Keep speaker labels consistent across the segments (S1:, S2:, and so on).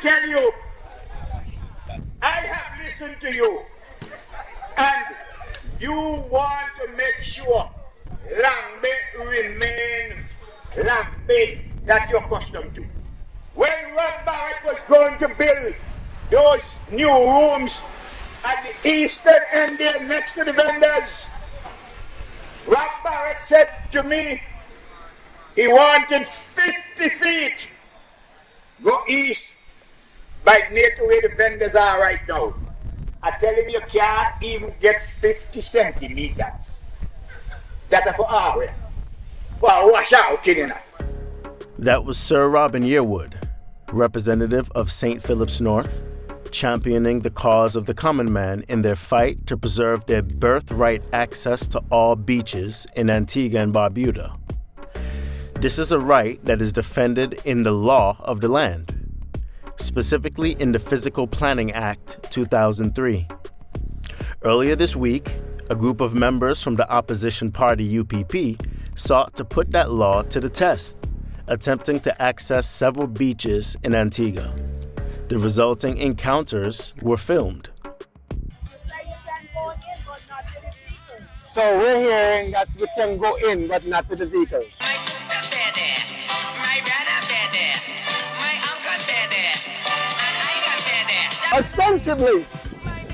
S1: tell you, I have listened to you, and you want to make sure Lambe remain Lambe that you're accustomed to. When Rob Barrett was going to build those new rooms at the eastern end there next to the vendors, Rob Barrett said to me he wanted 50 feet go east by near to where the vendors are right now. I tell him you can't even get 50 centimeters. That's for our for a washout, kidding.
S2: That was Sir Robin Yearwood, representative of St. Philip's North, championing the cause of the common man in their fight to preserve their birthright access to all beaches in Antigua and Barbuda. This is a right that is defended in the law of the land, specifically in the Physical Planning Act 2003. Earlier this week, a group of members from the opposition party UPP sought to put that law to the test, attempting to access several beaches in Antigua. The resulting encounters were filmed.
S3: So we're hearing that we can go in, but not with the vehicles.
S4: My sister said that, my brother said that, my uncle said that, and I got said that.
S3: Ostensibly,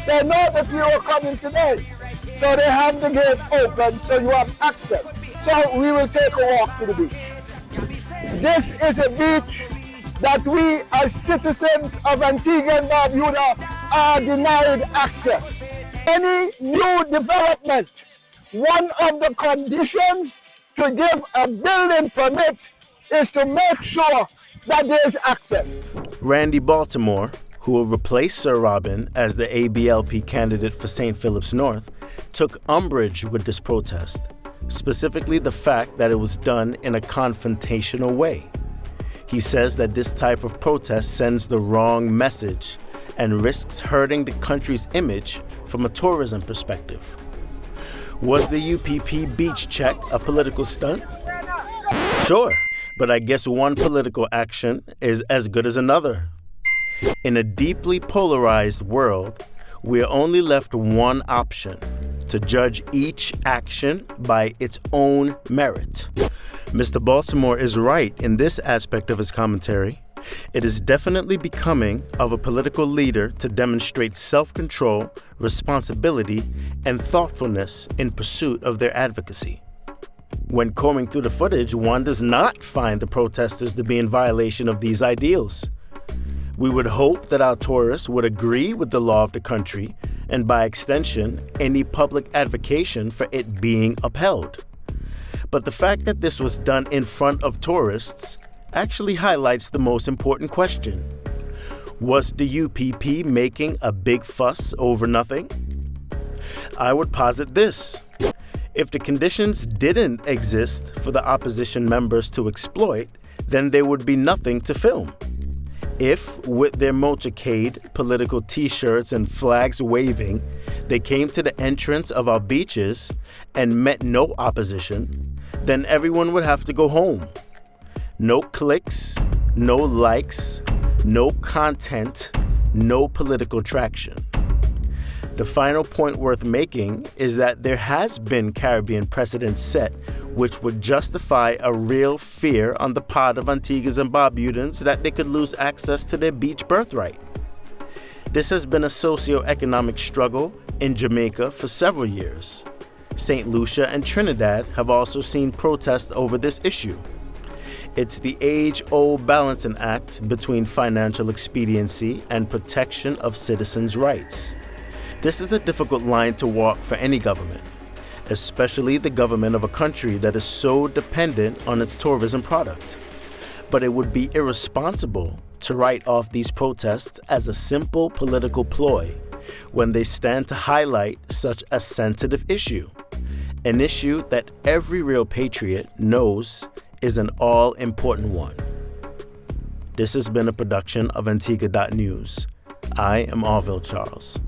S3: they know that you are coming today. So they have the gate open so you have access. So we will take a walk to the beach. This is a beach that we as citizens of Antigua and Barbuda are denied access. Any new development, one of the conditions to give a building permit is to make sure that there is access.
S2: Randy Baltimore, who will replace Sir Robin as the ABLP candidate for St. Philip's North, took umbrage with this protest, specifically the fact that it was done in a confrontational way. He says that this type of protest sends the wrong message and risks hurting the country's image from a tourism perspective. Was the UPP beach check a political stunt? Sure, but I guess one political action is as good as another. In a deeply polarized world, we are only left one option: to judge each action by its own merit. Mr. Baltimore is right in this aspect of his commentary. It is definitely becoming of a political leader to demonstrate self-control, responsibility, and thoughtfulness in pursuit of their advocacy. When combing through the footage, one does not find the protesters to be in violation of these ideals. We would hope that our tourists would agree with the law of the country and, by extension, any public advocacy for it being upheld. But the fact that this was done in front of tourists actually highlights the most important question. Was the UPP making a big fuss over nothing? I would posit this. If the conditions didn't exist for the opposition members to exploit, then there would be nothing to film. If, with their motorcade, political t-shirts, and flags waving, they came to the entrance of our beaches and met no opposition, then everyone would have to go home. No clicks, no likes, no content, no political traction. The final point worth making is that there has been Caribbean precedent set which would justify a real fear on the part of Antiguans and Barbudans that they could lose access to their beach birthright. This has been a socio-economic struggle in Jamaica for several years. St. Lucia and Trinidad have also seen protests over this issue. It's the age-old balancing act between financial expediency and protection of citizens' rights. This is a difficult line to walk for any government, especially the government of a country that is so dependent on its tourism product. But it would be irresponsible to write off these protests as a simple political ploy when they stand to highlight such a sensitive issue, an issue that every real patriot knows is an all-important one. This has been a production of Antigua.news. I am Orville Charles.